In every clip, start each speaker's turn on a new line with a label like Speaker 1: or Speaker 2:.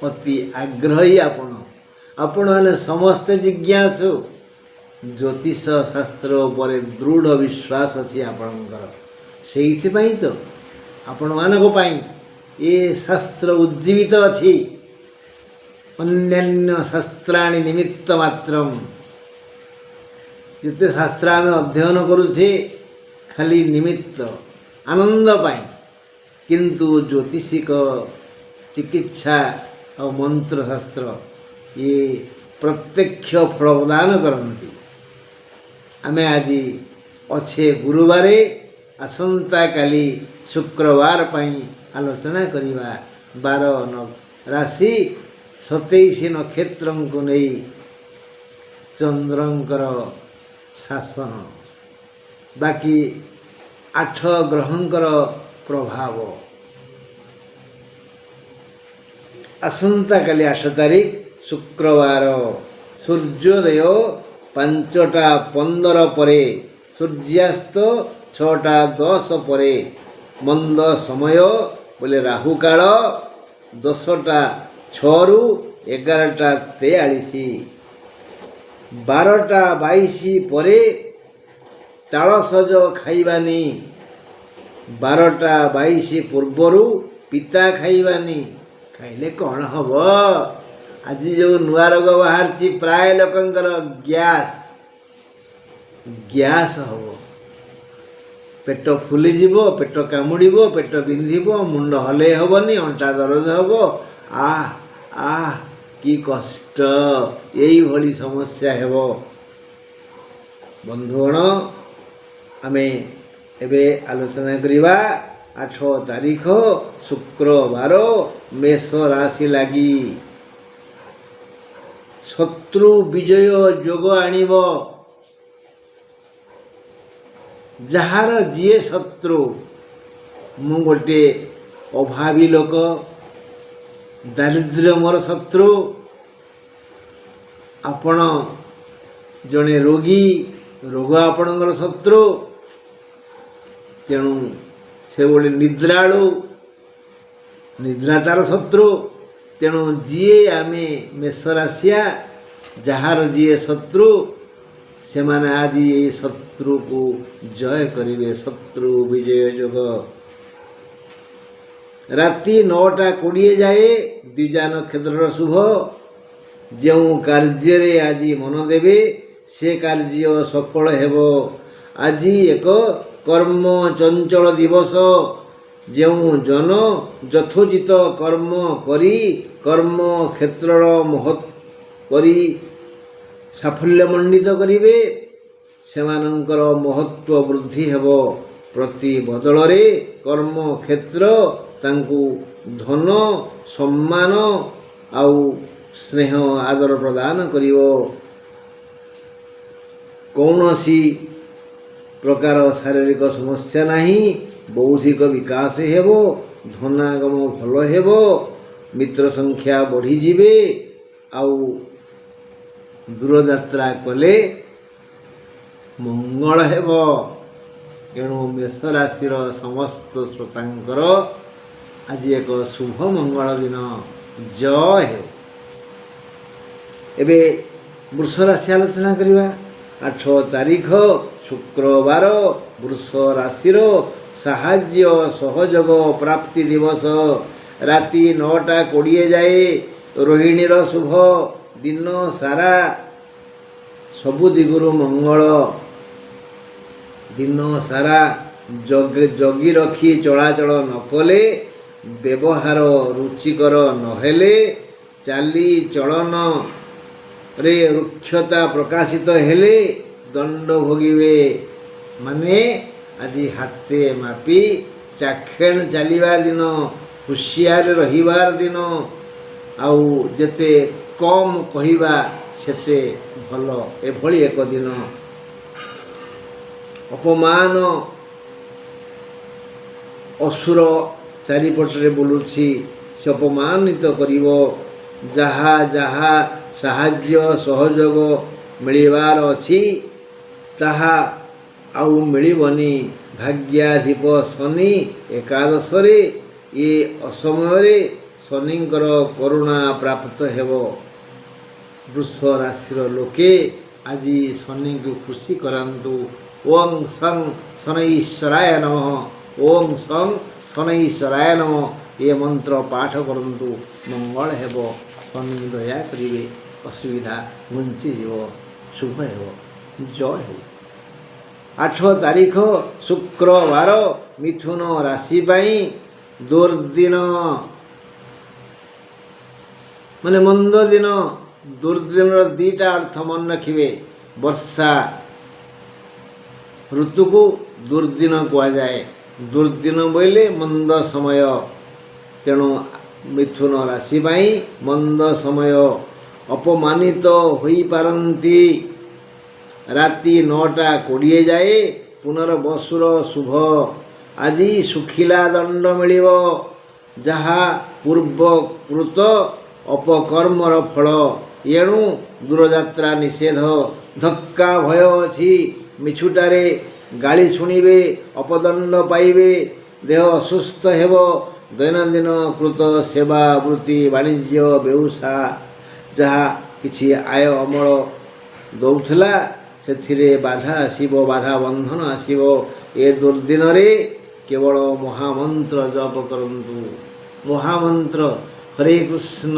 Speaker 1: ଅତି ଆଗ୍ରହୀ ଆପଣ ମାନେ ସମସ୍ତେ ଜିଜ୍ଞାସୁ। ଜ୍ୟୋତିଷ ଶାସ୍ତ୍ର ଉପରେ ଦୃଢ଼ ବିଶ୍ୱାସ ଅଛି ଆପଣଙ୍କର। ସେଇଥିପାଇଁ ତ ଆପଣମାନଙ୍କ ପାଇଁ ଏ ଶାସ୍ତ୍ର ଉଜ୍ଜୀବିତ ଅଛି। ଅନ୍ୟାନ୍ୟ ଶାସ୍ତ୍ରାଣୀ ନିମିତ୍ତ ମାତ୍ରମ୍। ଯେତେ ଶାସ୍ତ୍ର ଆମେ ଅଧ୍ୟୟନ କରୁଛେ ଖାଲି ନିମିତ୍ତ ଆନନ୍ଦ ପାଇଁ, କିନ୍ତୁ ଜ୍ୟୋତିଷିକ ଚିକିତ୍ସା ଆଉ ମନ୍ତ୍ରଶାସ୍ତ୍ର ଇଏ ପ୍ରତ୍ୟକ୍ଷ ଫଳ ପ୍ରଦାନ କରନ୍ତି। ଆମେ ଆଜି ଅଛେ ଗୁରୁବାରେ, ଆସନ୍ତାକାଲି ଶୁକ୍ରବାର ପାଇଁ ଆଲୋଚନା କରିବା। 12 ରାଶି 27 ନକ୍ଷତ୍ରଙ୍କୁ ନେଇ ଚନ୍ଦ୍ରଙ୍କର ଶାସନ, ବାକି 8 ଗ୍ରହଙ୍କର ପ୍ରଭାବ। ଆସନ୍ତାକାଲି 8 ତାରିଖ ଶୁକ୍ରବାର, ସୂର୍ଯ୍ୟୋଦୟ 5ଟା 15 ପରେ, ସୂର୍ଯ୍ୟାସ୍ତ 6ଟା 10 ପରେ। ମନ୍ଦ ସମୟ ବୋଲେ ରାହୁକାଳ 10ଟା 6 - 11ଟା 43। 12ଟା 22 ପରେ ତାଳସଜ ଖାଇବାନି। 12ଟା 22 ପୂର୍ବରୁ ପିତା ଖାଇବାନି। ଖାଇଲେ କ'ଣ ହବ? ଆଜି ଯେଉଁ ନୂଆ ରୋଗ ବାହାରିଛି, ପ୍ରାୟ ଲୋକଙ୍କର ଗ୍ୟାସ୍ ହବ। ପେଟ ଫୁଲିଯିବ, ପେଟ କାମୁଡ଼ିବ, ପେଟ ବିନ୍ଧିବ, ମୁଣ୍ଡ ହଲେଇ ହେବନି, ଅଣ୍ଟା ଦରଜ ହେବ। କି କଷ୍ଟ! ଏଇଭଳି ସମସ୍ୟା ହେବ। ବନ୍ଧୁଗଣ, ଆମେ ଏବେ ଆଲୋଚନା କରିବା 8 ତାରିଖ ଶୁକ୍ରବାର ମେଷ ରାଶି ଲାଗି ଶତ୍ରୁ ବିଜୟ ଯୋଗ ଆଣିବ। ଯାହାର ଯିଏ ଶତ୍ରୁ, ମୁଁ ଗୋଟିଏ ଅଭାବୀ ଲୋକ, ଦାରିଦ୍ର୍ୟ ମୋର ଶତ୍ରୁ, ଆପଣ ଜଣେ ରୋଗୀ, ରୋଗ ଆପଣଙ୍କର ଶତ୍ରୁ, ତେଣୁ ସେ ଗୋଟେ ନିଦ୍ରାଳୁ, ନିଦ୍ରା ତାର ଶତ୍ରୁ। ତେଣୁ ଯିଏ ଆମେ ମେଷ ରାଶିଆ, ଯାହାର ଯିଏ ଶତ୍ରୁ, ସେମାନେ ଆଜି এই ଶତ୍ରୁକୁ ଜୟ କରିବେ। ଶତ୍ରୁ ବିଜୟ ଯୋଗ। ରାତି 9ଟା 20 ଯାଏ ଦ୍ୱିଜା ନକ୍ଷତ୍ରର ଶୁଭ। ଯେଉଁ କାର୍ଯ୍ୟରେ ଆଜି ମନ ଦେବେ ସେ କାର୍ଯ୍ୟ ସଫଳ ହେବ। ଆଜି ଏକ କର୍ମ ଚଞ୍ଚଳ ଦିବସ। ଯେଉଁ ଜନ ଯଥୋଚିତ କର୍ମ କରି କର୍ମ କ୍ଷେତ୍ରର ମହତ୍ କରି ସାଫଲ୍ୟମଣ୍ଡିତ କରିବେ, ସେମାନଙ୍କର ମହତ୍ତ୍ୱ ବୃଦ୍ଧି ହେବ। ପ୍ରତି ବଦଳରେ କର୍ମକ୍ଷେତ୍ର ତାଙ୍କୁ ଧନ, ସମ୍ମାନ ଆଉ ସ୍ନେହ ଆଦର ପ୍ରଦାନ କରିବ। କୌଣସି ପ୍ରକାର ଶାରୀରିକ ସମସ୍ୟା ନାହିଁ। ବୌଦ୍ଧିକ ବିକାଶ ହେବ। ଧନାଗମ ଭଲ ହେବ। ମିତ୍ର ସଂଖ୍ୟା ବଢ଼ିଯିବେ। ଆଉ ଦୂରଯାତ୍ରା କଲେ ମଙ୍ଗଳ ହେବ। ଏଣୁ ମେଷ ରାଶିର ସମସ୍ତ ଶ୍ରୋତାଙ୍କର ଆଜି ଏକ ଶୁଭ ମଙ୍ଗଳ ଦିନ। ଜୟ ହେଉ। ଏବେ ବୃଷ ରାଶି ଆଲୋଚନା କରିବା। 8 ତାରିଖ ଶୁକ୍ରବାର, ବୃଷ ରାଶିର ସାହାଯ୍ୟ ସହଯୋଗ ପ୍ରାପ୍ତି ଦିବସ। ରାତି 9ଟା 20 ଯାଏ ରୋହିଣୀର ଶୁଭ। ଦିନ ସାରା ସବୁ ଦିଗରୁ ମଙ୍ଗଳ। ଦିନ ସାରା ଜଗି ରଖି ଚଳାଚଳ ନ କଲେ, ବ୍ୟବହାର ରୁଚିକର ନହେଲେ, ଚାଲିଚଳନରେ ରୁକ୍ଷତା ପ୍ରକାଶିତ ହେଲେ ଦଣ୍ଡ ଭୋଗିବେ। ମାନେ ଆଜି ହାତେ ମାପି ଚାଖେଣ୍ଡ ଚାଲିବା ଦିନ, ହୁସିଆର ରହିବାର ଦିନ। ଆଉ ଯେତେ କମ୍ କହିବା ସେତେ ଭଲ। ଏଭଳି ଏକ ଦିନ। ଅପମାନ ଅସୁର ଚାରିପଟରେ ବୁଲୁଛି, ସେ ଅପମାନିତ କରିବ। ଯାହା ଯାହା ସାହାଯ୍ୟ ସହଯୋଗ ମିଳିବାର ଅଛି ତାହା ଆଉ ମିଳିବନି। ଭାଗ୍ୟାଧିପ ଶନି ଏକାଦଶରେ ଏ ଅସମୟରେ ଶନିଙ୍କର କରୁଣା ପ୍ରାପ୍ତ ହେବ। ବୃଷ ରାଶିର ଲୋକେ ଆଜି ଶନିଙ୍କୁ ଖୁସି କରାନ୍ତୁ। ଓଂ ସଂ ଶନୈଶ୍ୱରାୟ ନମଃ, ଓଂ ସଂ ଶନୈଶ୍ୱରାୟ ନମଃ, ଏ ମନ୍ତ୍ର ପାଠ କରନ୍ତୁ, ମଙ୍ଗଳ ହେବ। ଶନି ଦୟା କରିବେ, ଅସୁବିଧା ଘୁଞ୍ଚିଯିବ, ଶୁଭ ହେବ, ଜୟ ହେବ। 8 ତାରିଖ ଶୁକ୍ରବାର ମିଥୁନ ରାଶି ପାଇଁ ଦୁର୍ଦିନ, ମାନେ ମନ୍ଦ ଦିନ। ଦୁର୍ଦିନର ଦୁଇଟା ଅର୍ଥ ମନେ ରଖିବେ। ବର୍ଷା ଋତୁକୁ ଦୁର୍ଦିନ କୁହାଯାଏ। ଦୁର୍ଦିନ ବୋଇଲେ ମନ୍ଦ ସମୟ। ତେଣୁ ମିଥୁନ ରାଶି ପାଇଁ ମନ୍ଦ ସମୟ। ଅପମାନିତ ହୋଇପାରନ୍ତି। ରାତି 9:20 ଯାଏ ପୁନର୍ବସୁର ଶୁଭ। ଆଜି ଶୁଖିଲା ଦଣ୍ଡ ମିଳିବ, ଯାହା ପୂର୍ବକୃତ ଅପକର୍ମର ଫଳ। ଏଣୁ ଦୂରଯାତ୍ରା ନିଷେଧ। ଧକ୍କା ଭୟ ଅଛି। ମିଛୁଟାରେ ଗାଳି ଶୁଣିବେ, ଅପଦଣ୍ଡ ପାଇବେ, ଦେହ ଅସୁସ୍ଥ ହେବ। ଦୈନନ୍ଦିନ କୃତ ସେବା, ବୃତ୍ତି, ବାଣିଜ୍ୟ, ବ୍ୟବସାୟ ଯାହା କିଛି ଆୟ ଅମଳ ଦେଉଥିଲା ସେଥିରେ ବାଧା ଆସିବ, ବାଧା ବନ୍ଧନ ଆସିବ। ଏ ଦୁର୍ଦିନରେ କେବଳ ମହାମନ୍ତ୍ର ଜପ କରନ୍ତୁ। ମହାମନ୍ତ୍ର ହରେ କୃଷ୍ଣ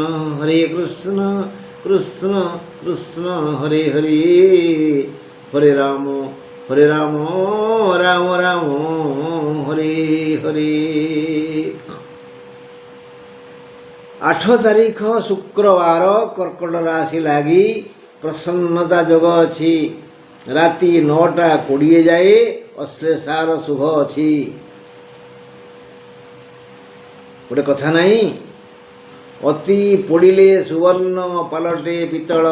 Speaker 1: କୃଷ୍ଣ କୃଷ୍ଣ ହରେ ହରେ, ହରେ ରାମ ରାମ ରାମ ହରେ ହରେ। 8 ତାରିଖ ଶୁକ୍ରବାର କର୍କଟ ରାଶି ଲାଗି ପ୍ରସନ୍ନତା ଯୋଗ ଅଛି। ରାତି 9:20 ଯାଏ ଅଶ୍ଲେଷାର ଶୁଭ ଅଛି। ଗୋଟେ କଥା ନାହିଁ, ଅତି ପୋଡ଼ିଲେ ସୁବର୍ଣ୍ଣ ପାଲଟେ ପିତ୍ତଳ,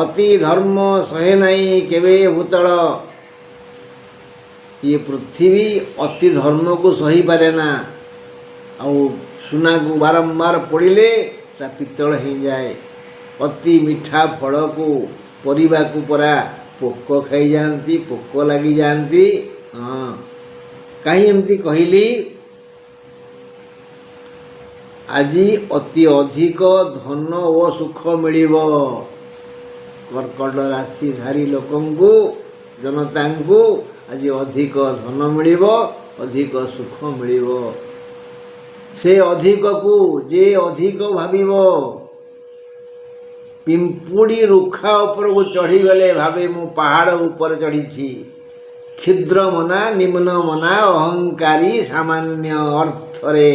Speaker 1: ଅତି ଧର୍ମ ସହେ ନାହିଁ କେବେ ଭୂତଳ। ଇଏ ପୃଥିବୀ ଅତି ଧର୍ମକୁ ସହିପାରେ ନା। ଆଉ ସୁନାକୁ ବାରମ୍ବାର ପୋଡ଼ିଲେ ତା ପିତ୍ତଳ ହେଇଯାଏ। ଅତି ମିଠା ଫଳକୁ, ପରିବାକୁ ପରା ପୋକ ଖାଇଯାଆନ୍ତି, ପୋକ ଲାଗିଯାଆନ୍ତି। ହଁ, କାହିଁ ଏମିତି କହିଲି? ଆଜି ଅତି ଅଧିକ ଧନ ଓ ସୁଖ ମିଳିବ। କର୍କଟ ରାଶିଧାରୀ ଲୋକଙ୍କୁ, ଜନତାଙ୍କୁ ଆଜି ଅଧିକ ଧନ ମିଳିବ, ଅଧିକ ସୁଖ ମିଳିବ। ସେ ଅଧିକକୁ ଯେ ଅଧିକ ଭାବିବ, ପିମ୍ପୁଡ଼ି ରୁଖା ଉପରକୁ ଚଢ଼ିଗଲେ ଭାବେ ମୁଁ ପାହାଡ଼ ଉପରେ ଚଢ଼ିଛି। କ୍ଷୁଦ୍ର ମନା, ନିମ୍ନ ମନା, ଅହଙ୍କାରୀ ସାମାନ୍ୟ ଅର୍ଥରେ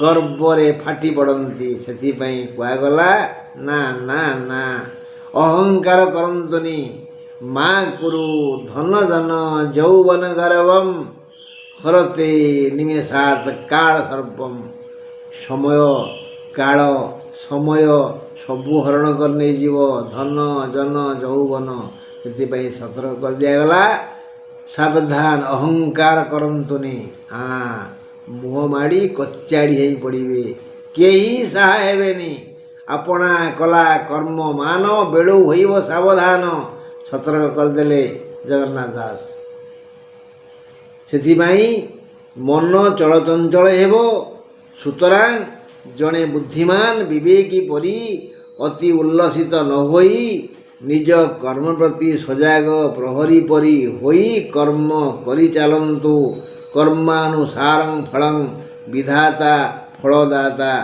Speaker 1: ଗର୍ବରେ ଫାଟି ପଡ଼ନ୍ତି। ସେଥିପାଇଁ କୁହାଗଲା ନା ନା ନା, ଅହଙ୍କାର କରନ୍ତୁନି। ମା କୁରୁ ଧନ ଧନ ଯୌବନ ଗର୍ଭମ୍ ହରତେ ନିମେଷାତ୍ କାଳ ସର୍ପମ୍। ସମୟ, କାଳ, ସମୟ ସବୁ ହରଣ କରି ନେଇଯିବ, ଧନ ଜନ ଯୌବନ। ସେଥିପାଇଁ ସତର୍କ କରିଦିଆଗଲା, ସାବଧାନ, ଅହଙ୍କାର କରନ୍ତୁନି। ମୁହଁ ମାଡ଼ି କଚାଡ଼ି ହେଇ ପଡ଼ିବେ, କେହି ସାହା ହେବେନି। ଆପଣା କଲା କର୍ମ ମାନ, ବେଳୁ ହୋଇବ ସାବଧାନ। ସତର୍କ କରିଦେଲେ ଜଗନ୍ନାଥ ଦାସ। ସେଥିପାଇଁ ମନ ଚଳଚଞ୍ଚଳ ହେବ। ସୁତରାଂ ଜଣେ ବୁଦ୍ଧିମାନ ବିବେକୀ ପରି ଅତି ଉଲ୍ଲସିତ ନ ହୋଇ ନିଜ କର୍ମ ପ୍ରତି ସଜାଗ ପ୍ରହରୀ ପରି ହୋଇ କର୍ମ କରିଚାଲନ୍ତୁ। କର୍ମାନୁସାରଂ ଫଳଂ ବିଧାତା ଫଳଦାତା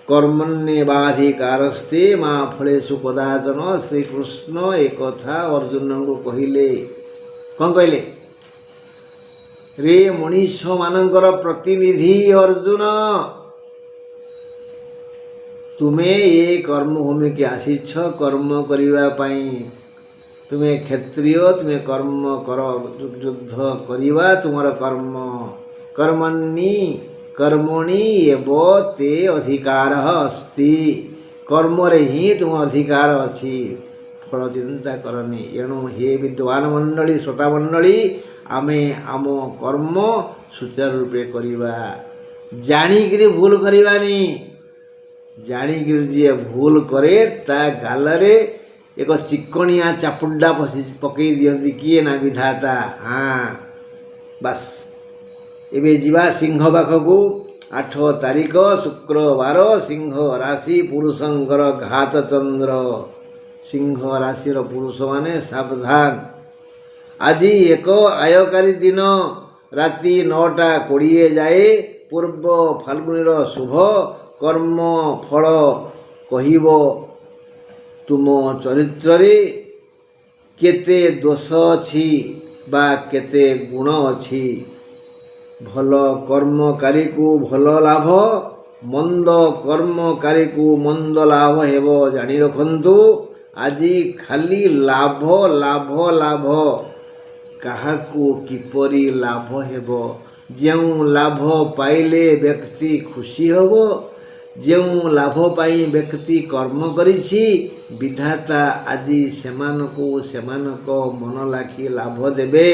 Speaker 1: କର୍ମଣ୍ୟେବାଧିକାରସ୍ତେ ମା ଫଳେଷୁ କଦାଚନ। ଶ୍ରୀକୃଷ୍ଣ ଏକଥା ଅର୍ଜୁନଙ୍କୁ କହିଲେ। କ'ଣ କହିଲେ? ରେ ମଣିଷମାନଙ୍କର ପ୍ରତିନିଧି ଅର୍ଜୁନ, ତୁମେ ଏ କର୍ମଭୂମିକି ଆସିଛ କର୍ମ କରିବା ପାଇଁ। ତୁମେ କ୍ଷତ୍ରିୟ, ତୁମେ କର୍ମ କର, ଯୁଦ୍ଧ କରିବା ତୁମର କର୍ମ। କର୍ମଣି ଏବ ତେ ଅଧିକାର ଅସ୍ତି। କର୍ମରେ ହିଁ ତୁମ ଅଧିକାର ଅଛି, ଫଳ ଚିନ୍ତା କରନି। ଏଣୁ ହେ ବିଦ୍ୱାନ ମଣ୍ଡଳୀ, ଶ୍ରୋତା ମଣ୍ଡଳୀ, ଆମେ ଆମ କର୍ମ ସୁଚାରୁ ରୂପେ କରିବା। ଜାଣିକିରି ଭୁଲ କରିବାନି। ଜାଣିକିରି ଯିଏ ଭୁଲ କରେ ତା ଗାଲରେ ଏକ ଚିକଣିଆ ଚାପୁଡ଼ା ପକାଇ ଦିଅନ୍ତି। କିଏ ନା ବିଧାତା। ବାସ୍। ଏବେ ଯିବା ସିଂହ ପାଖକୁ। 8 ତାରିଖ ଶୁକ୍ରବାର ସିଂହ ରାଶି ପୁରୁଷଙ୍କର ଘାତ ଚନ୍ଦ୍ର। ସିଂହ ରାଶିର ପୁରୁଷମାନେ ସାବଧାନ। ଆଜି ଏକ ଆୟକାରୀ ଦିନ। ରାତି 9:20 ଯାଏ ପୂର୍ବ ଫାଲ୍ଗୁନୀର ଶୁଭ କର୍ମ ଫଳ କହିବ। ତୁମ ଚରିତ୍ରରେ କେତେ ଦୋଷ ଅଛି ବା କେତେ ଗୁଣ ଅଛି। ଭଲ କର୍ମକାରୀକୁ ଭଲ ଲାଭ, ମନ୍ଦ କର୍ମକାରୀକୁ ମନ୍ଦ ଲାଭ ହେବ। ଜାଣି ରଖନ୍ତୁ, ଆଜି ଖାଲି ଲାଭ ଲାଭ ଲାଭ। କାହାକୁ କିପରି ଲାଭ ହେବ? ଯେଉଁ ଲାଭ ପାଇଲେ ବ୍ୟକ୍ତି ଖୁସି ହେବ, ଯେଉଁ ଲାଭ ପାଇଁ ବ୍ୟକ୍ତି କର୍ମ କରିଛି, ବିଧାତା ଆଜି ସେମାନଙ୍କୁ ସେମାନଙ୍କ ମନ ଲାଖି ଲାଭ ଦେବେ।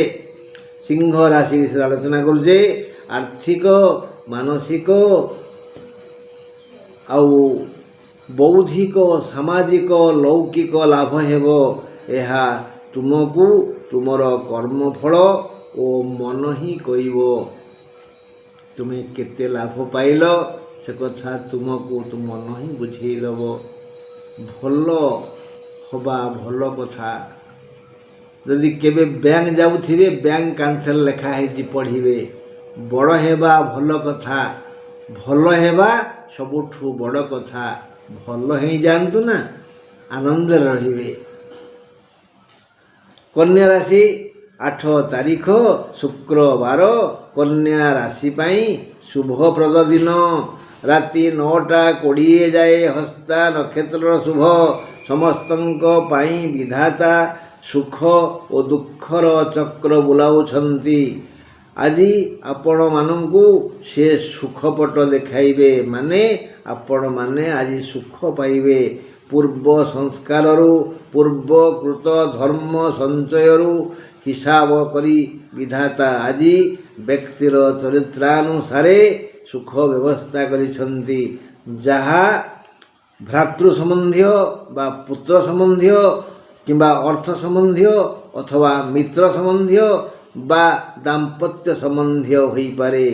Speaker 1: ସିଂହ ରାଶି ବିଷୟରେ ଆଲୋଚନା କରୁଛେ। ଆର୍ଥିକ, ମାନସିକ ଆଉ ବୌଦ୍ଧିକ, ସାମାଜିକ, ଲୌକିକ ଲାଭ ହେବ। ଏହା ତୁମକୁ ତୁମର କର୍ମଫଳ ଓ ମନ ହିଁ କହିବ। ତୁମେ କେତେ ଲାଭ ପାଇଲ ସେ କଥା ତୁମକୁ ତୁମ ମନ ହିଁ ବୁଝେଇଦେବ। ଭଲ ହବା ଭଲ କଥା। ଯଦି କେବେ ବ୍ୟାଙ୍କ ଯାଉଥିବେ, ବ୍ୟାଙ୍କ କାନ୍ଥରେ ଲେଖା ହେଇଛି ପଢ଼ିବେ। ବଡ଼ ହେବା ଭଲ କଥା, ଭଲ ହେବା ସବୁଠୁ ବଡ଼ କଥା। ଭଲ ହେଇଯାଆନ୍ତୁ ନା, ଆନନ୍ଦରେ ରହିବେ। କନ୍ୟା ରାଶି 8 ତାରିଖ ଶୁକ୍ରବାର କନ୍ୟା ରାଶି ପାଇଁ ଶୁଭପ୍ରଦ ଦିନ। ରାତି 9:20 ଯାଏ ହସ୍ତା ନକ୍ଷତ୍ରର ଶୁଭ। ସମସ୍ତଙ୍କ ପାଇଁ ବିଧାତା ସୁଖ ଓ ଦୁଃଖର ଚକ୍ର ବୁଲାଉଛନ୍ତି। ଆଜି ଆପଣମାନଙ୍କୁ ସେ ସୁଖପଟ ଦେଖାଇବେ। ମାନେ ଆପଣମାନେ ଆଜି ସୁଖ ପାଇବେ। ପୂର୍ବ ସଂସ୍କାରରୁ, ପୂର୍ବକୃତ ଧର୍ମ ସଞ୍ଚୟରୁ ହିସାବ କରି ବିଧାତା ଆଜି ବ୍ୟକ୍ତିର ଚରିତ୍ରାନୁସାରେ ସୁଖ ବ୍ୟବସ୍ଥା କରିଛନ୍ତି। ଯାହା ଭ୍ରାତୃ ସମ୍ବନ୍ଧୀୟ ବା ପୁତ୍ର ସମ୍ବନ୍ଧୀୟ କିମ୍ବା ଅର୍ଥ ସମ୍ବନ୍ଧୀୟ ଅଥବା ମିତ୍ର ସମ୍ବନ୍ଧୀୟ ବା ଦାମ୍ପତ୍ୟ ସମ୍ବନ୍ଧୀୟ ହୋଇପାରେ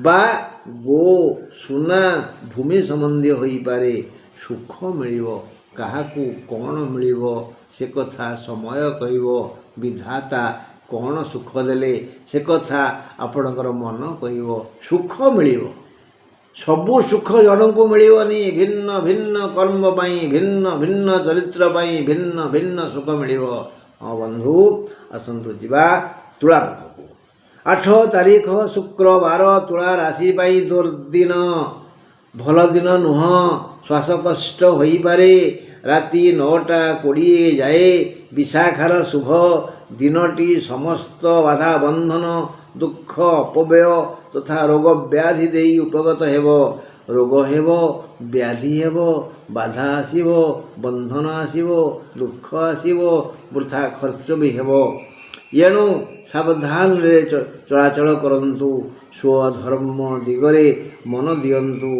Speaker 1: ବା ଗୋ, ସୁନା, ଭୂମି ସମ୍ବନ୍ଧୀୟ ହୋଇପାରେ। ସୁଖ ମିଳିବ। କାହାକୁ କ'ଣ ମିଳିବ ସେ କଥା ସମୟ କହିବ। ବିଧାତା କ'ଣ ସୁଖ ଦେଲେ ସେ କଥା ଆପଣଙ୍କର ମନ କହିବ। ସୁଖ ମିଳିବ। ସବୁ ସୁଖ ଜଣଙ୍କୁ ମିଳିବନି। ଭିନ୍ନ ଭିନ୍ନ କର୍ମ ପାଇଁ, ଭିନ୍ନ ଭିନ୍ନ ଚରିତ୍ର ପାଇଁ ଭିନ୍ନ ଭିନ୍ନ ସୁଖ ମିଳିବ। ହଁ ବନ୍ଧୁ, ଆସନ୍ତୁ ଯିବା ତୁଳା ପାଖକୁ। 8 ତାରିଖ ଶୁକ୍ରବାର ତୁଳା ରାଶି ପାଇଁ ଦୁର୍ଦିନ। ଭଲ ଦିନ ନୁହଁ। ଶ୍ୱାସକଷ୍ଟ ହୋଇପାରେ। ରାତି 9:20 ଯାଏ ବିଶାଖାର ଶୁଭ। ଦିନଟି ସମସ୍ତ ବାଧା ବନ୍ଧନ, ଦୁଃଖ, ଅପବ୍ୟୟ ତଥା ରୋଗ ବ୍ୟାଧି ଦେଇ ଉପଗତ ହେବ। ରୋଗ ହେବ, ବ୍ୟାଧି ହେବ, ବାଧା ଆସିବ, ବନ୍ଧନ ଆସିବ, ଦୁଃଖ ଆସିବ, ବୃଥା ଖର୍ଚ୍ଚ ବି ହେବ। ଏଣୁ ସାବଧାନରେ ଚଳାଚଳ କରନ୍ତୁ। ସ୍ୱଧର୍ମ ଦିଗରେ ମନ ଦିଅନ୍ତୁ।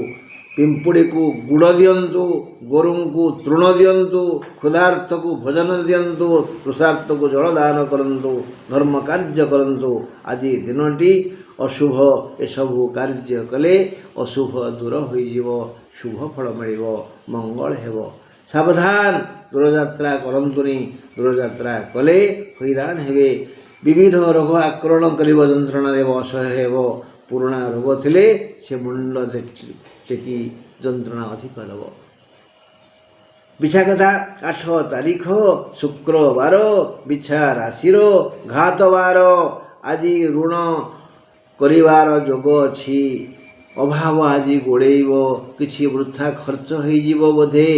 Speaker 1: ପିମ୍ପୁଡ଼ିକୁ ଗୁଡ଼ ଦିଅନ୍ତୁ, ଗୋରୁଙ୍କୁ ତୃଣ ଦିଅନ୍ତୁ, କ୍ଷୁଧାର୍ତ୍ତକୁ ଭୋଜନ ଦିଅନ୍ତୁ, ତୃଷାର୍ତ୍ତକୁ ଜଳ ଦାନ କରନ୍ତୁ, ଧର୍ମ କାର୍ଯ୍ୟ କରନ୍ତୁ। ଆଜି ଦିନଟି ଅଶୁଭ। ଏସବୁ କାର୍ଯ୍ୟ କଲେ ଅଶୁଭ ଦୂର ହୋଇଯିବ, ଶୁଭ ଫଳ ମିଳିବ, ମଙ୍ଗଳ ହେବ। ସାବଧାନ, ଦୂରଯାତ୍ରା କରନ୍ତୁନି। ଦୂରଯାତ୍ରା କଲେ ହଇରାଣ ହେବେ। ବିବିଧ ରୋଗ ଆକ୍ରମଣ କରିବ, ଯନ୍ତ୍ରଣା ଦେବ, ଅସହ୍ୟ ହେବ। ପୁରୁଣା ରୋଗ ଥିଲେ ସେ ମୁଣ୍ଡ ଟେକି ଯନ୍ତ୍ରଣା ଅଧିକ ଦେବ। ବିଶାଖା 8 ତାରିଖ ଶୁକ୍ରବାର ବିଛା ରାଶିର ଘାତବାର। ଆଜି ଋଣ କରିବାର ଯୋଗ ଅଛି। ଅଭାବ ଆଜି ଗୋଡ଼େଇବ। କିଛି ବୃଥା ଖର୍ଚ୍ଚ ହୋଇଯିବ ବୋଧେ।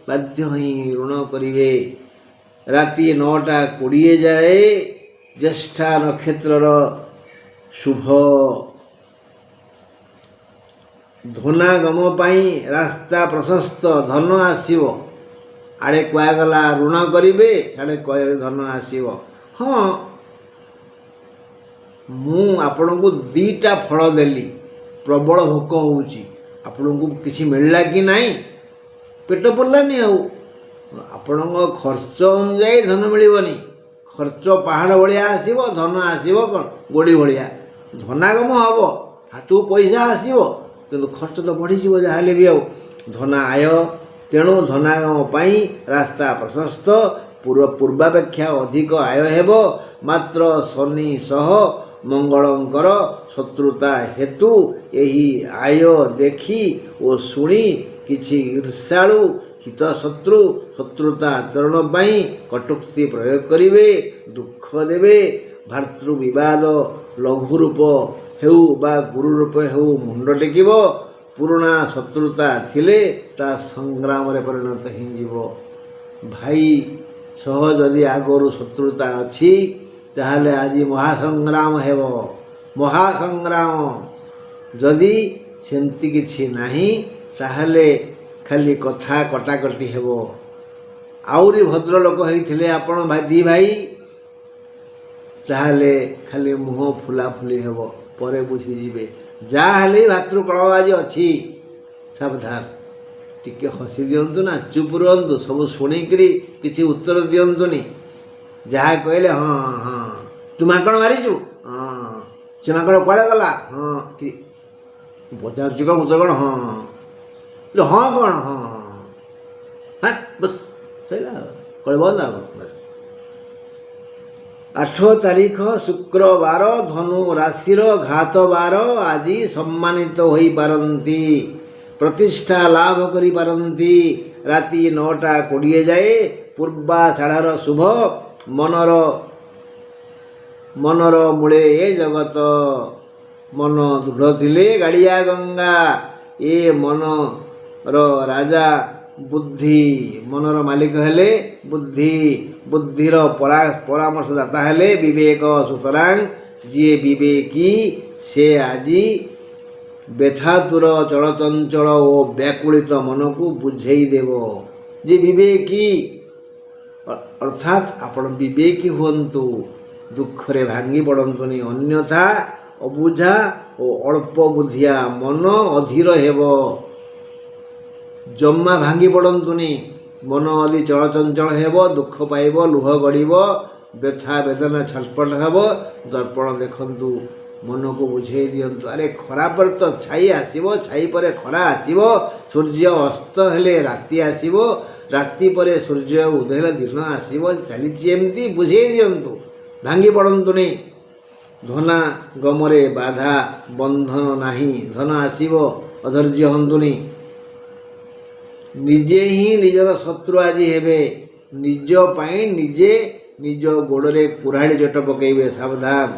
Speaker 1: ବାଧ୍ୟ ହୋଇ ଋଣ କରିବେ। ରାତି 9:20 ଯାଏ ଜ୍ୟେଷ୍ଠା ନକ୍ଷତ୍ରର ଶୁଭ। ଧନାଗମ ପାଇଁ ରାସ୍ତା ପ୍ରଶସ୍ତ। ଧନ ଆସିବ। ଆଡ଼େ କୁହାଗଲା ଋଣ କରିବେ, ଆଡ଼େ କହିବେ ଧନ ଆସିବ। ହଁ, ମୁଁ ଆପଣଙ୍କୁ 2ଟା ଫଳ ଦେଲି। ପ୍ରବଳ ଭୋକ ହେଉଛି, ଆପଣଙ୍କୁ କିଛି ମିଳିଲା କି ନାହିଁ? ପେଟ ପଡ଼ିଲାନି। ଆଉ ଆପଣଙ୍କ ଖର୍ଚ୍ଚ ଅନୁଯାୟୀ ଧନ ମିଳିବନି। ଖର୍ଚ୍ଚ ପାହାଡ଼ ଭଳିଆ ଆସିବ, ଧନ ଆସିବ କ'ଣ ଗୋଡ଼ି ଭଳିଆ। ଧନାଗମ ହେବ, ହାତକୁ ପଇସା ଆସିବ, କିନ୍ତୁ ଖର୍ଚ୍ଚ ତ ବଢ଼ିଯିବ ଯାହାହେଲେ ବି। ଆଉ ଧନ ଆୟ, ତେଣୁ ଧନାଗମ ପାଇଁ ରାସ୍ତା ପ୍ରଶସ୍ତ, ପୂର୍ବାପେକ୍ଷା ଅଧିକ ଆୟ ହେବ। ମାତ୍ର ଶନି ସହ ମଙ୍ଗଳଙ୍କର ଶତ୍ରୁତା ହେତୁ ଏହି ଆୟ ଦେଖି ଓ ଶୁଣି କିଛି ଈର୍ଷାଳୁ ହିତଶତ୍ରୁ ଶତ୍ରୁତା ଆଚରଣ ପାଇଁ କଟୁକ୍ତି ପ୍ରୟୋଗ କରିବେ, ଦୁଃଖ ଦେବେ। ଭାତୃ ବିବାଦ ଲଘୁ ରୂପ ହେଉ ବା ଗୁରୁ ରୂପ ହେଉ ମୁଣ୍ଡ ଟେକିବ। ପୁରୁଣା ଶତ୍ରୁତା ଥିଲେ ତା ସଂଗ୍ରାମରେ ପରିଣତ ହେଇଯିବ। ଭାଇ ସହ ଯଦି ଆଗରୁ ଶତ୍ରୁତା ଅଛି ତାହେଲେ ଆଜି ମହାସଂଗ୍ରାମ ହେବ, ମହାସଂଗ୍ରାମ। ଯଦି ସେମିତି କିଛି ନାହିଁ ତାହେଲେ ଖାଲି କଥା କଟାକଟି ହେବ। ଆହୁରି ଭଦ୍ରଲୋକ ହେଇଥିଲେ ଆପଣ ଦି ଭାଇ, ତାହେଲେ ଖାଲି ମୁହଁ ଫୁଲାଫୁଲି ହେବ, ପରେ ବୁଝିଯିବେ। ଯାହାହେଲେ ଭାତୃକଳହ ଆଜି ଅଛି, ସାବଧାନ। ଟିକେ ହସି ଦିଅନ୍ତୁ ନା, ଚୁପ୍ ରୁହନ୍ତୁ, ସବୁ ଶୁଣିକିରି କିଛି ଉତ୍ତର ଦିଅନ୍ତୁନି। ଯାହା କହିଲେ ହଁ ହଁ, ତୁ ମାଙ୍କଡ଼ ମାରିଛୁ, ହଁ, ସେ ମାଙ୍କଡ଼ କୁଆଡ଼େ ଗଲା, ହଁ, କି ପଚାରୁଛୁ କ'ଣ ଉତ୍ତର କ'ଣ, ହଁ ହଁ କ'ଣ, ହଁ ହଁ, ବସ୍ ସରିଲା, କହିଲେ ବନ୍ଦ ଆଉ। 8 ତାରିଖ ଶୁକ୍ରବାର, ଧନୁ ରାଶିର ଘାତ ବାର। ଆଜି ସମ୍ମାନିତ ହୋଇପାରନ୍ତି, ପ୍ରତିଷ୍ଠା ଲାଭ କରିପାରନ୍ତି। ରାତି 9ଟା 20 ଯାଏ ପୂର୍ବାଷାଢ଼ର ଶୁଭ। ମନର ମୂଳେ ଏ ଜଗତ, ମନ ଦୃଢ଼ ଥିଲେ ଗାଡ଼ିଆ ଗଙ୍ଗା। ଏ ମନର ରାଜା ବୁଦ୍ଧି, ମନର ମାଲିକ ହେଲେ ବୁଦ୍ଧି, ବୁଦ୍ଧିର ପରାମର୍ଶଦାତା ହେଲେ ବିବେକ। ସୁତରାଂ ଯିଏ ବିବେକୀ ସେ ଆଜି ବ୍ୟଥାତୁର ଚଳଚଞ୍ଚଳ ଓ ବ୍ୟାକୁଳିତ ମନକୁ ବୁଝେଇ ଦେବ। ଯେ ବିବେକୀ ଅର୍ଥାତ୍ ଆପଣ ବିବେକୀ ହୁଅନ୍ତୁ, ଦୁଃଖରେ ଭାଙ୍ଗି ପଡ଼ନ୍ତୁନି। ଅନ୍ୟଥା ଅବୁଝା ଓ ଅଳ୍ପ ବୁଦ୍ଧିଆ ମନ ଅଧୀର ହେବ। ଜମା ଭାଙ୍ଗି ପଡ଼ନ୍ତୁନି। ମନ ଅଦି ଚଳଚଞ୍ଚଳ ହେବ, ଦୁଃଖ ପାଇବ, ଲୁହ ଗଡ଼ିବ, ବ୍ୟଥା ବେଦନା ଛଟପଟ ହେବ। ଦର୍ପଣ ଦେଖନ୍ତୁ, ମନକୁ ବୁଝେଇ ଦିଅନ୍ତୁ, ଆରେ ଖରା ପରେ ତ ଛାଇ ଆସିବ, ଛାଇ ପରେ ଖରା ଆସିବ, ସୂର୍ଯ୍ୟ ଅସ୍ତ ହେଲେ ରାତି ଆସିବ, ରାତି ପରେ ସୂର୍ଯ୍ୟ ଉଦୟ ହେଲେ ଦିନ ଆସିବ, ଚାଲିଛି ଏମିତି। ବୁଝେଇ ଦିଅନ୍ତୁ, ଭାଙ୍ଗି ପଡ଼ନ୍ତୁନି। ଧନାଗମରେ ବାଧା ବନ୍ଧନ ନାହିଁ, ଧନ ଆସିବ, ଅଧୈର୍ଯ୍ୟ ହୁଅନ୍ତୁନି। ନିଜେ ହିଁ ନିଜର ଶତ୍ରୁ ଆଜି ହେବେ। ନିଜ ପାଇଁ ନିଜେ ନିଜ ଗୋଡ଼ରେ କୁରାଢ଼ି ଚୋଟ ପକାଇବେ, ସାବଧାନ।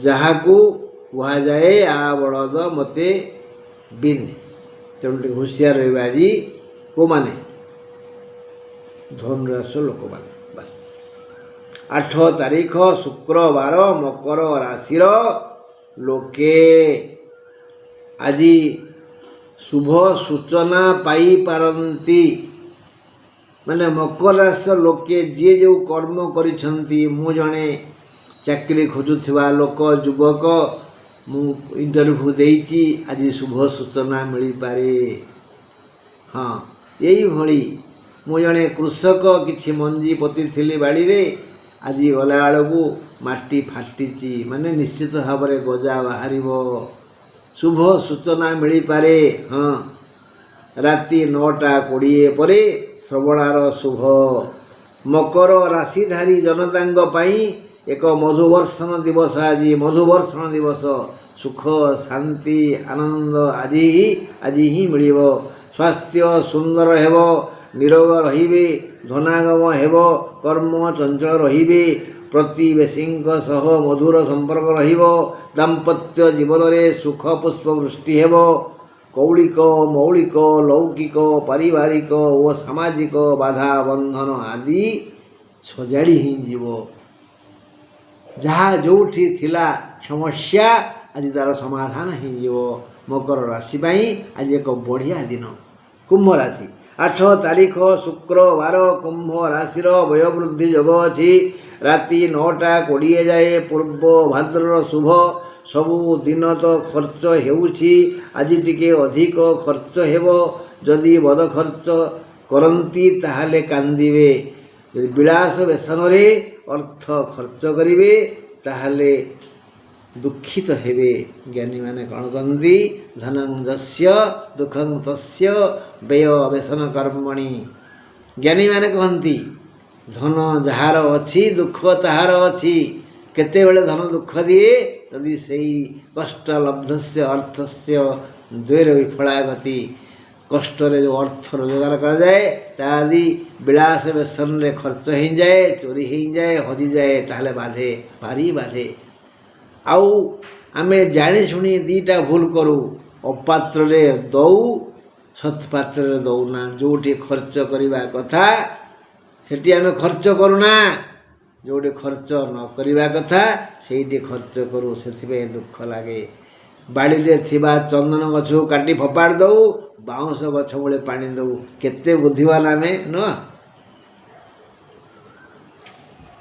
Speaker 1: ଯାହାକୁ କୁହାଯାଏ ଆ ବଳଦ ମୋତେ ବିନ୍ଧ। ତେଣୁ ଟିକେ ହୁସିଆର ରହିବେ ଆଜି। କେଉଁମାନେ? ଧନୁରାଶିର ଲୋକମାନେ। ବାସ୍। 8 ତାରିଖ ଶୁକ୍ରବାର, ମକର ରାଶିର ଲୋକେ ଆଜି ଶୁଭ ସୂଚନା ପାଇପାରନ୍ତି। ମାନେ ମକର ରାଶିର ଲୋକେ ଯିଏ ଯେଉଁ କର୍ମ କରିଛନ୍ତି, ମୁଁ ଜଣେ ଚାକିରି ଖୋଜୁଥିବା ଲୋକ, ଯୁବକ, ମୁଁ ଇଣ୍ଟରଭ୍ୟୁ ଦେଇଛି, ଆଜି ଶୁଭ ସୂଚନା ମିଳିପାରେ। ହଁ, ଏଇଭଳି ମୁଁ ଜଣେ କୃଷକ, କିଛି ମଞ୍ଜି ପୋତିଥିଲି ବାଡ଼ିରେ, ଆଜି ଗଲାବେଳକୁ ମାଟି ଫାଟିଛି, ମାନେ ନିଶ୍ଚିତ ଭାବରେ ଗଜା ବାହାରିବ, ଶୁଭ ସୂଚନା ମିଳିପାରେ। ହଁ, ରାତି 9ଟା 20 ପରେ ଶ୍ରବଣାର ଶୁଭ। ମକର ରାଶିଧାରୀ ଜନତାଙ୍କ ପାଇଁ ଏକ ମଧୁବର୍ଷଣ ଦିବସ ଆଜି, ମଧୁବର୍ଷଣ ଦିବସ। ସୁଖ ଶାନ୍ତି ଆନନ୍ଦ ଆଜି ହିଁ ମିଳିବ। ସ୍ୱାସ୍ଥ୍ୟ ସୁନ୍ଦର ହେବ, ନିରୋଗ ରହିବେ, ଧନାଗମ ହେବ, କର୍ମ ଚଞ୍ଚଳ ରହିବେ, ପ୍ରତିବେଶୀଙ୍କ ସହ ମଧୁର ସମ୍ପର୍କ ରହିବ, ଦାମ୍ପତ୍ୟ ଜୀବନରେ ସୁଖ ପୁଷ୍ପ ବୃଷ୍ଟି ହେବ। କୌଳିକ ମୌଳିକ ଲୌକିକ ପାରିବାରିକ ଓ ସାମାଜିକ ବାଧା ବନ୍ଧନ ଆଦି ସଜାଡ଼ି ହେଇଯିବ। ଯାହା ଯେଉଁଠି ଥିଲା ସମସ୍ୟା ଆଜି ତା'ର ସମାଧାନ ହେଇଯିବ। ମକର ରାଶି ପାଇଁ ଆଜି ଏକ ବଢ଼ିଆ ଦିନ। କୁମ୍ଭ ରାଶି 8 ତାରିଖ ଶୁକ୍ରବାର, କୁମ୍ଭ ରାଶିର ବୟୋବୃଦ୍ଧି ଯୋଗ ଅଛି। ରାତି 9ଟା 20 ଯାଏ ପୂର୍ବ ଭାଦ୍ରର ଶୁଭ। ସବୁ ଦିନ ତ ଖର୍ଚ୍ଚ ହେଉଛି, ଆଜି ଟିକେ ଅଧିକ ଖର୍ଚ୍ଚ ହେବ। ଯଦି ବଦ ଖର୍ଚ୍ଚ କରନ୍ତି ତାହେଲେ କାନ୍ଦିବେ। ଯଦି ବିଳାସ ବ୍ୟସନରେ ଅର୍ଥ ଖର୍ଚ୍ଚ କରିବେ ତାହେଲେ ଦୁଃଖିତ ହେବେ। ଜ୍ଞାନୀମାନେ କ'ଣ କହନ୍ତି? ଧନଂ ଯସ୍ୟ ଦୁଃଖଂ ତସ୍ୟ ବ୍ୟୟ ବ୍ୟସନ କର୍ମଣି। ଜ୍ଞାନୀମାନେ କହନ୍ତି ଧନ ଯାହାର ଅଛି ଦୁଃଖ ତାହାର ଅଛି। କେତେବେଳେ ଧନ ଦୁଃଖ ଦିଏ? ଯଦି ସେଇ କଷ୍ଟ ଲବ୍ଧସ୍ୟ ଅର୍ଥସ୍ୟ ଦ୍ୱୈର ବିଫଳାଗତି, କଷ୍ଟରେ ଯେଉଁ ଅର୍ଥ ରୋଜଗାର କରାଯାଏ ତା ଆଦି ବିଳାସ ବ୍ୟସନରେ ଖର୍ଚ୍ଚ ହେଇଯାଏ, ଚୋରି ହେଇଯାଏ, ହଜିଯାଏ, ତାହେଲେ ବାଧେ, ଭାରି ବାଧେ। ଆଉ ଆମେ ଜାଣି ଶୁଣି ଦୁଇଟା ଭୁଲ କରୁ। ଅପାତ୍ରରେ ଦଉ, ସତ୍ପାତ୍ରରେ ଦଉନା। ଯେଉଁଠି ଖର୍ଚ୍ଚ କରିବା କଥା ସେଠି ଆମେ ଖର୍ଚ୍ଚ କରୁନା, ଯେଉଁଠି ଖର୍ଚ୍ଚ ନ କରିବା କଥା ସେଇଠି ଖର୍ଚ୍ଚ କରୁ। ସେଥିପାଇଁ ଦୁଃଖ ଲାଗେ। ବାଡ଼ିରେ ଥିବା ଚନ୍ଦନ ଗଛକୁ କାଟି ଫୋପାଡ଼ି ଦେଉ, ବାଉଁଶ ଗଛ ମୂଳେ ପାଣି ଦେଉ। କେତେ ବୁଦ୍ଧିମାନ ଆମେ ନୁହଁ?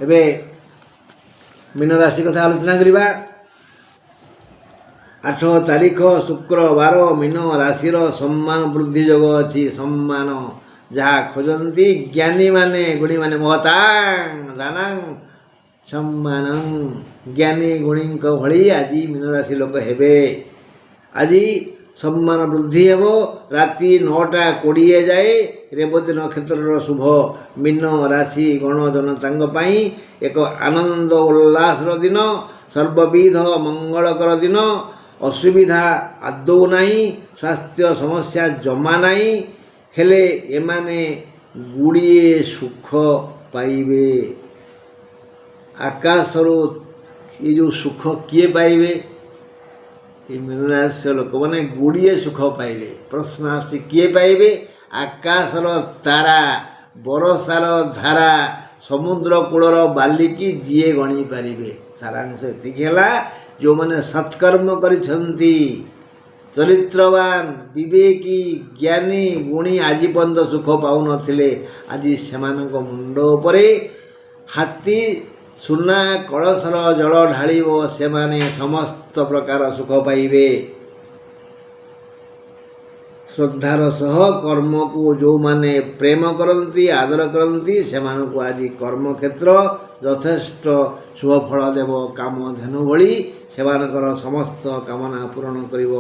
Speaker 1: ଏବେ ମୀନ ରାଶି କଥା ଆଲୋଚନା କରିବା। 8 ତାରିଖ ଶୁକ୍ରବାର ମୀନ ରାଶିର ସମ୍ମାନ ବୃଦ୍ଧି ଯୋଗ ଅଛି। ସମ୍ମାନ ଯାହା ଖୋଜନ୍ତି ଜ୍ଞାନୀମାନେ ଗୁଣୀମାନେ ମହତାଂ ଦାନାଂ ସମ୍ମାନଂ। ଜ୍ଞାନୀ ଗୁଣୀଙ୍କ ଭଳି ଆଜି ମୀନ ରାଶି ଲୋକ ହେବେ। ଆଜି ସମ୍ମାନ ବୃଦ୍ଧି ହେବ। ରାତି 9ଟା 20 ଯାଏ ରେବତୀ ନକ୍ଷତ୍ରର ଶୁଭ। ମୀନ ରାଶି ଗଣ ଜନତାଙ୍କ ପାଇଁ ଏକ ଆନନ୍ଦ ଉଲ୍ଲାସର ଦିନ, ସର୍ବବିଧ ମଙ୍ଗଳକର ଦିନ। ଅସୁବିଧା ଆଦୌ ନାହିଁ, ସ୍ୱାସ୍ଥ୍ୟ ସମସ୍ୟା ଜମା ନାହିଁ। ହେଲେ ଏମାନେ ଗୁଡ଼ିଏ ସୁଖ ପାଇବେ। ଆକାଶରୁ ଏ ଯେଉଁ ସୁଖ କିଏ ପାଇବେ? ଏ ମୀନରାଶିର ଲୋକମାନେ ଗୁଡ଼ିଏ ସୁଖ ପାଇବେ। ପ୍ରଶ୍ନ ଆସୁଛି କିଏ ପାଇବେ? ଆକାଶର ତାରା, ବରଷାର ଧାରା, ସମୁଦ୍ର କୂଳର ବାଲିକି ଯିଏ ଗଣି ପାରିବେ। ସାରାଂଶ ଏତିକି ହେଲା, ଯେଉଁମାନେ ସତ୍କର୍ମ କରିଛନ୍ତି, ଚରିତ୍ରବାନ, ବିବେକୀ, ଜ୍ଞାନୀ, ଗୁଣୀ ଆଜି ପର୍ଯ୍ୟନ୍ତ ସୁଖ ପାଉନଥିଲେ, ଆଜି ସେମାନଙ୍କ ମୁଣ୍ଡ ଉପରେ ହାତୀ ସୁନା କଳସର ଜଳ ଢାଳିବ, ସେମାନେ ସମସ୍ତ ପ୍ରକାର ସୁଖ ପାଇବେ। ଶ୍ରଦ୍ଧାର ସହ କର୍ମକୁ ଯେଉଁମାନେ ପ୍ରେମ କରନ୍ତି, ଆଦର କରନ୍ତି, ସେମାନଙ୍କୁ ଆଜି କର୍ମକ୍ଷେତ୍ର ଯଥେଷ୍ଟ ଶୁଭଫଳ ଦେବ। କାମଧେନୁ ଭଳି ସେମାନଙ୍କର ସମସ୍ତ କାମନା ପୂରଣ କରିବ।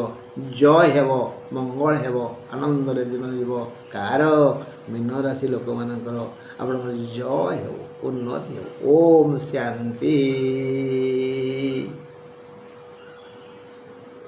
Speaker 1: ଜୟ ହେବ, ମଙ୍ଗଳ ହେବ, ଆନନ୍ଦରେ ଦିନ ଯିବ। କାହାର? ମୀନ ରାଶି ଲୋକମାନଙ୍କର। ଆପଣଙ୍କର ଜୟ ହେବ, ଉନ୍ନତି ହେବ। ଓମ୍ ଶାନ୍ତି।